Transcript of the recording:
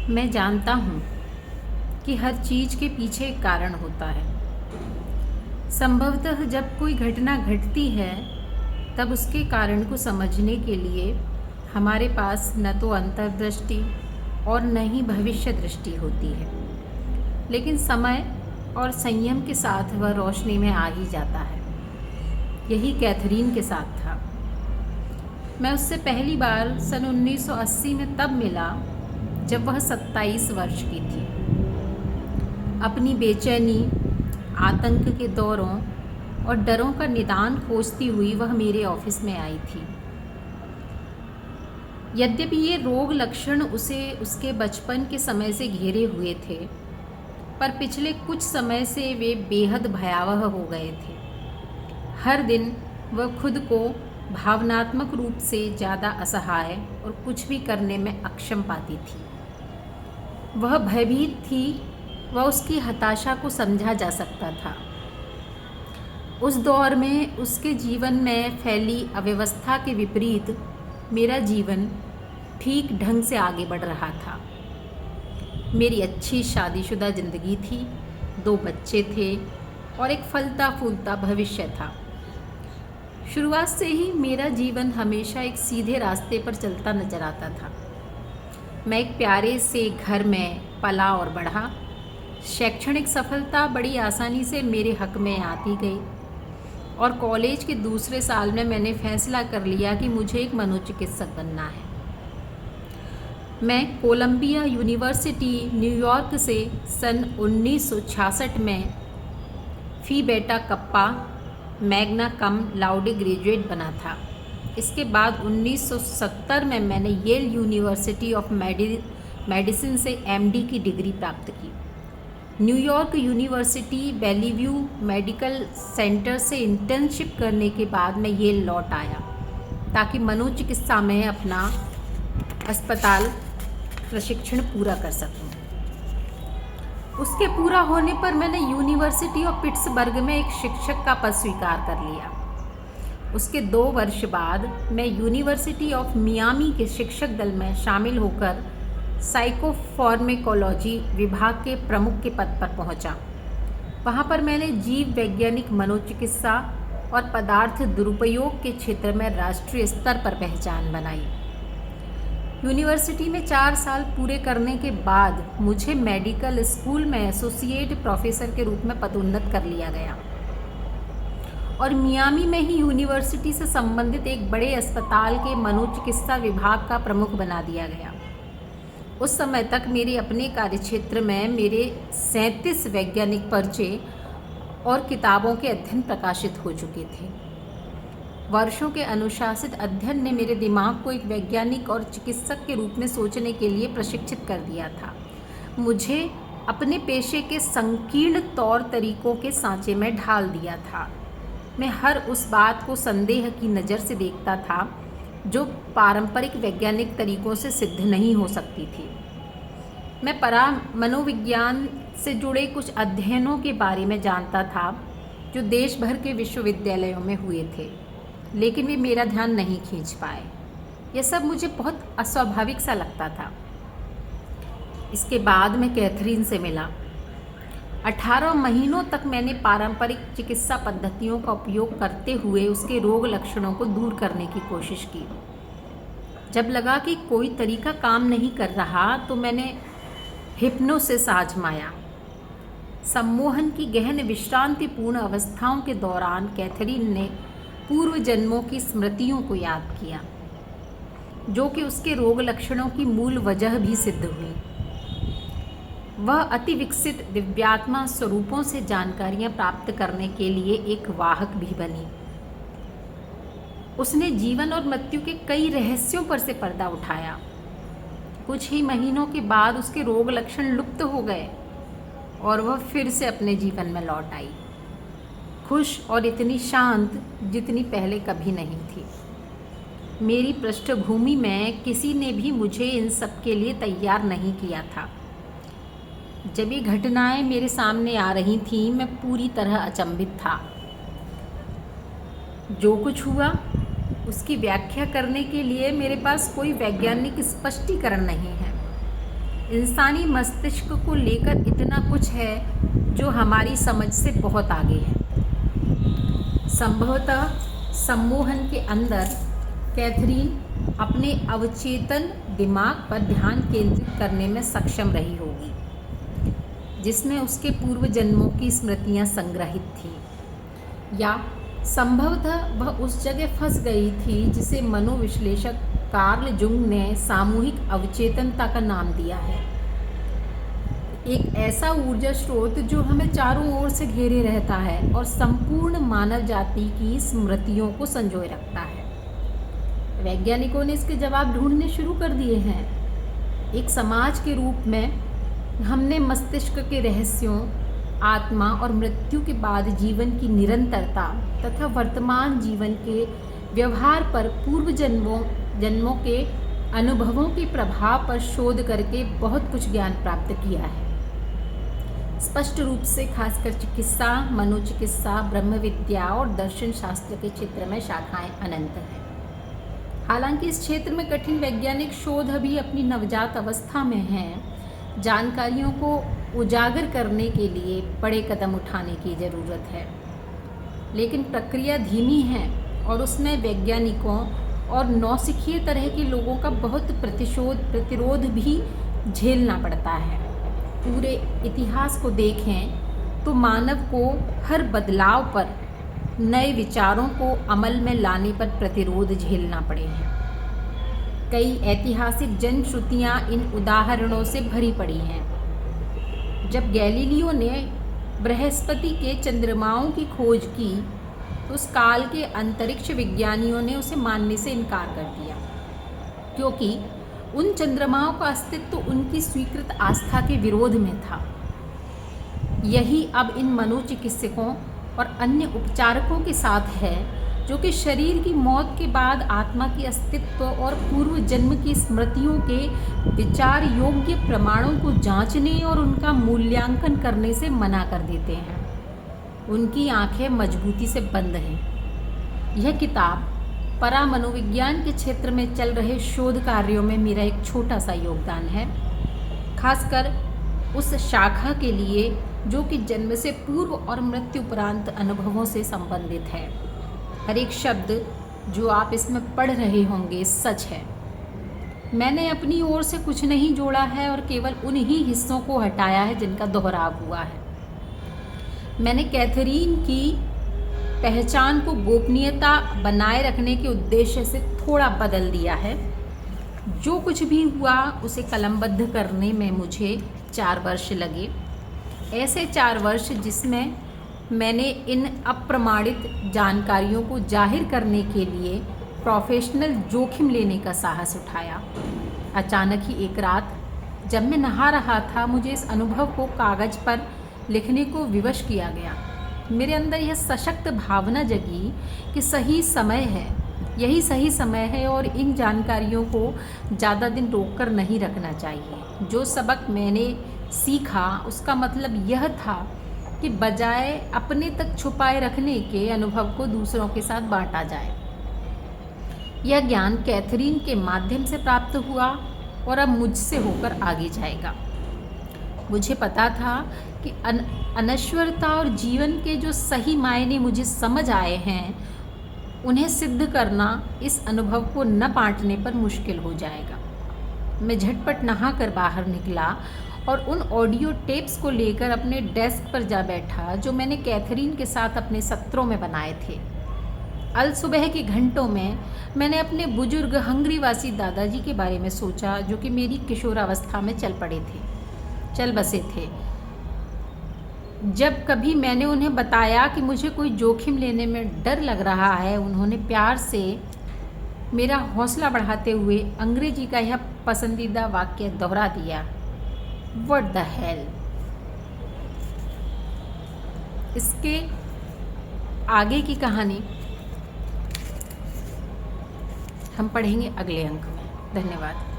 मैं जानता हूँ कि हर चीज़ के पीछे एक कारण होता है। संभवतः जब कोई घटना घटती है, तब उसके कारण को समझने के लिए हमारे पास न तो अंतर्दृष्टि और न ही भविष्य दृष्टि होती है। लेकिन समय और संयम के साथ वह रोशनी में आ ही जाता है। यही कैथरीन के साथ था। मैं उससे पहली बार सन 1980 में तब मिला जब वह 27 वर्ष की थी। अपनी बेचैनी, आतंक के दौरों और डरों का निदान खोजती हुई वह मेरे ऑफिस में आई थी। यद्यपि ये रोग लक्षण उसे उसके बचपन के समय से घेरे हुए थे, पर पिछले कुछ समय से वे बेहद भयावह हो गए थे। हर दिन वह खुद को भावनात्मक रूप से ज़्यादा असहाय और कुछ भी करने में अक्षम पाती थी। वह भयभीत थी। वह उसकी हताशा को समझा जा सकता था। उस दौर में उसके जीवन में फैली अव्यवस्था के विपरीत मेरा जीवन ठीक ढंग से आगे बढ़ रहा था। मेरी अच्छी शादीशुदा ज़िंदगी थी, 2 बच्चे थे और एक फलता फूलता भविष्य था। शुरुआत से ही मेरा जीवन हमेशा एक सीधे रास्ते पर चलता नजर आता था। मैं एक प्यारे से घर में पला और बढ़ा। शैक्षणिक सफलता बड़ी आसानी से मेरे हक में आती गई और कॉलेज के दूसरे साल में मैंने फैसला कर लिया कि मुझे एक मनोचिकित्सक बनना है। मैं कोलंबिया यूनिवर्सिटी न्यूयॉर्क से सन 1966 में फी बेटा कप्पा मैग्ना कम लाउडे ग्रेजुएट बना था। इसके बाद 1970 में मैंने येल यूनिवर्सिटी ऑफ मेडिसिन से एमडी की डिग्री प्राप्त की। न्यूयॉर्क यूनिवर्सिटी बेलीव्यू मेडिकल सेंटर से इंटर्नशिप करने के बाद मैं येल लौट आया ताकि मनोचिकित्सा में अपना अस्पताल प्रशिक्षण पूरा कर सकूं। उसके पूरा होने पर मैंने यूनिवर्सिटी ऑफ पिट्सबर्ग में एक शिक्षक का पद स्वीकार कर लिया। उसके 2 वर्ष बाद मैं यूनिवर्सिटी ऑफ मियामी के शिक्षक दल में शामिल होकर साइकोफार्मेकोलॉजी विभाग के प्रमुख के पद पर पहुंचा। वहां पर मैंने जीव वैज्ञानिक मनोचिकित्सा और पदार्थ दुरुपयोग के क्षेत्र में राष्ट्रीय स्तर पर पहचान बनाई। यूनिवर्सिटी में 4 साल पूरे करने के बाद मुझे मेडिकल स्कूल में एसोसिएट प्रोफेसर के रूप में पदोन्नत कर लिया गया और मियामी में ही यूनिवर्सिटी से संबंधित एक बड़े अस्पताल के मनोचिकित्सा विभाग का प्रमुख बना दिया गया। उस समय तक मेरे अपने कार्यक्षेत्र में मेरे 37 वैज्ञानिक पर्चे और किताबों के अध्ययन प्रकाशित हो चुके थे। वर्षों के अनुशासित अध्ययन ने मेरे दिमाग को एक वैज्ञानिक और चिकित्सक के रूप में सोचने के लिए प्रशिक्षित कर दिया था। मुझे अपने पेशे के संकीर्ण तौर तरीकों के सांचे में ढाल दिया था। मैं हर उस बात को संदेह की नज़र से देखता था जो पारंपरिक वैज्ञानिक तरीकों से सिद्ध नहीं हो सकती थी। मैं मनोविज्ञान से जुड़े कुछ अध्ययनों के बारे में जानता था जो देश भर के विश्वविद्यालयों में हुए थे, लेकिन वे मेरा ध्यान नहीं खींच पाए। यह सब मुझे बहुत अस्वाभाविक सा लगता था। इसके बाद मैं कैथरीन से मिला। 18 महीनों तक मैंने पारंपरिक चिकित्सा पद्धतियों का उपयोग करते हुए उसके रोग लक्षणों को दूर करने की कोशिश की। जब लगा कि कोई तरीका काम नहीं कर रहा तो मैंने हिप्नोसिस आजमाया। सम्मोहन की गहन विश्रांतिपूर्ण अवस्थाओं के दौरान कैथरीन ने पूर्व जन्मों की स्मृतियों को याद किया, जो कि उसके रोग लक्षणों की मूल वजह भी सिद्ध हुई। वह अति विकसित दिव्यात्मा स्वरूपों से जानकारियां प्राप्त करने के लिए एक वाहक भी बनी। उसने जीवन और मृत्यु के कई रहस्यों पर से पर्दा उठाया। कुछ ही महीनों के बाद उसके रोग लक्षण लुप्त हो गए और वह फिर से अपने जीवन में लौट आई, खुश और इतनी शांत जितनी पहले कभी नहीं थी। मेरी पृष्ठभूमि में किसी ने भी मुझे इन सब के लिए तैयार नहीं किया था। जब ये घटनाएं मेरे सामने आ रही थीं, मैं पूरी तरह अचंभित था। जो कुछ हुआ उसकी व्याख्या करने के लिए मेरे पास कोई वैज्ञानिक स्पष्टीकरण नहीं है। इंसानी मस्तिष्क को लेकर इतना कुछ है जो हमारी समझ से बहुत आगे है। संभवतः सम्मोहन के अंदर कैथरीन अपने अवचेतन दिमाग पर ध्यान केंद्रित करने में सक्षम रही होगी, जिसमें उसके पूर्व जन्मों की स्मृतियां संग्रहित थीं, या संभवतः वह उस जगह फंस गई थी जिसे मनोविश्लेषक कार्ल जुंग ने सामूहिक अवचेतनता का नाम दिया है। एक ऐसा ऊर्जा स्रोत जो हमें चारों ओर से घेरे रहता है और संपूर्ण मानव जाति की स्मृतियों को संजोए रखता है। वैज्ञानिकों ने इसके जवाब ढूंढने शुरू कर दिए हैं। एक समाज के रूप में हमने मस्तिष्क के रहस्यों, आत्मा और मृत्यु के बाद जीवन की निरंतरता तथा वर्तमान जीवन के व्यवहार पर पूर्व जन्मों के अनुभवों के प्रभाव पर शोध करके बहुत कुछ ज्ञान प्राप्त किया है। स्पष्ट रूप से खासकर चिकित्सा, मनोचिकित्सा, ब्रह्म विद्या और दर्शन शास्त्र के क्षेत्र में शाखाएं अनंत हैं। हालांकि इस क्षेत्र में कठिन वैज्ञानिक शोध अभी अपनी नवजात अवस्था में हैं। जानकारियों को उजागर करने के लिए बड़े कदम उठाने की ज़रूरत है, लेकिन प्रक्रिया धीमी है और उसमें वैज्ञानिकों और नौसिखिए तरह के लोगों का बहुत प्रतिरोध भी झेलना पड़ता है। पूरे इतिहास को देखें तो मानव को हर बदलाव पर, नए विचारों को अमल में लाने पर प्रतिरोध झेलना पड़े हैं। कई ऐतिहासिक जनश्रुतियाँ इन उदाहरणों से भरी पड़ी हैं। जब गैलीलियो ने बृहस्पति के चंद्रमाओं की खोज की तो उस काल के अंतरिक्ष विज्ञानियों ने उसे मानने से इनकार कर दिया, क्योंकि उन चंद्रमाओं का अस्तित्व उनकी स्वीकृत आस्था के विरोध में था। यही अब इन मनोचिकित्सकों और अन्य उपचारकों के साथ है, जो कि शरीर की मौत के बाद आत्मा की अस्तित्व और पूर्व जन्म की स्मृतियों के विचार योग्य प्रमाणों को जांचने और उनका मूल्यांकन करने से मना कर देते हैं। उनकी आंखें मजबूती से बंद हैं। यह किताब परामनोविज्ञान के क्षेत्र में चल रहे शोध कार्यों में मेरा एक छोटा सा योगदान है, खासकर उस शाखा के लिए जो कि जन्म से पूर्व और मृत्यु उपरांत अनुभवों से संबंधित है। हर एक शब्द जो आप इसमें पढ़ रहे होंगे सच है। मैंने अपनी ओर से कुछ नहीं जोड़ा है और केवल उन्हीं हिस्सों को हटाया है जिनका दोहराव हुआ है। मैंने कैथरीन की पहचान को गोपनीयता बनाए रखने के उद्देश्य से थोड़ा बदल दिया है। जो कुछ भी हुआ उसे कलमबद्ध करने में मुझे 4 वर्ष लगे। ऐसे 4 वर्ष जिसमें मैंने इन अप्रमाणित जानकारियों को जाहिर करने के लिए प्रोफेशनल जोखिम लेने का साहस उठाया। अचानक ही एक रात जब मैं नहा रहा था, मुझे इस अनुभव को कागज़ पर लिखने को विवश किया गया। मेरे अंदर यह सशक्त भावना जगी कि सही समय है, यही सही समय है और इन जानकारियों को ज़्यादा दिन रोक कर नहीं रखना चाहिए। जो सबक मैंने सीखा उसका मतलब यह था कि बजाय अपने तक छुपाए रखने के अनुभव को दूसरों के साथ बांटा जाए। यह ज्ञान कैथरीन के माध्यम से प्राप्त हुआ और अब मुझसे होकर आगे जाएगा। मुझे पता था कि अनश्वरता और जीवन के जो सही मायने मुझे समझ आए हैं, उन्हें सिद्ध करना इस अनुभव को न बांटने पर मुश्किल हो जाएगा। मैं झटपट नहाकर बाहर निकला और उन ऑडियो टेप्स को लेकर अपने डेस्क पर जा बैठा जो मैंने कैथरीन के साथ अपने सत्रों में बनाए थे। अल सुबह के घंटों में मैंने अपने बुजुर्ग हंगरीवासी दादाजी के बारे में सोचा, जो कि मेरी किशोरावस्था में चल बसे थे। जब कभी मैंने उन्हें बताया कि मुझे कोई जोखिम लेने में डर लग रहा है, उन्होंने प्यार से मेरा हौसला बढ़ाते हुए अंग्रेजी का यह पसंदीदा वाक्य दोहरा दिया, व्हाट द हेल। इसके आगे की कहानी हम पढ़ेंगे अगले अंक में। धन्यवाद।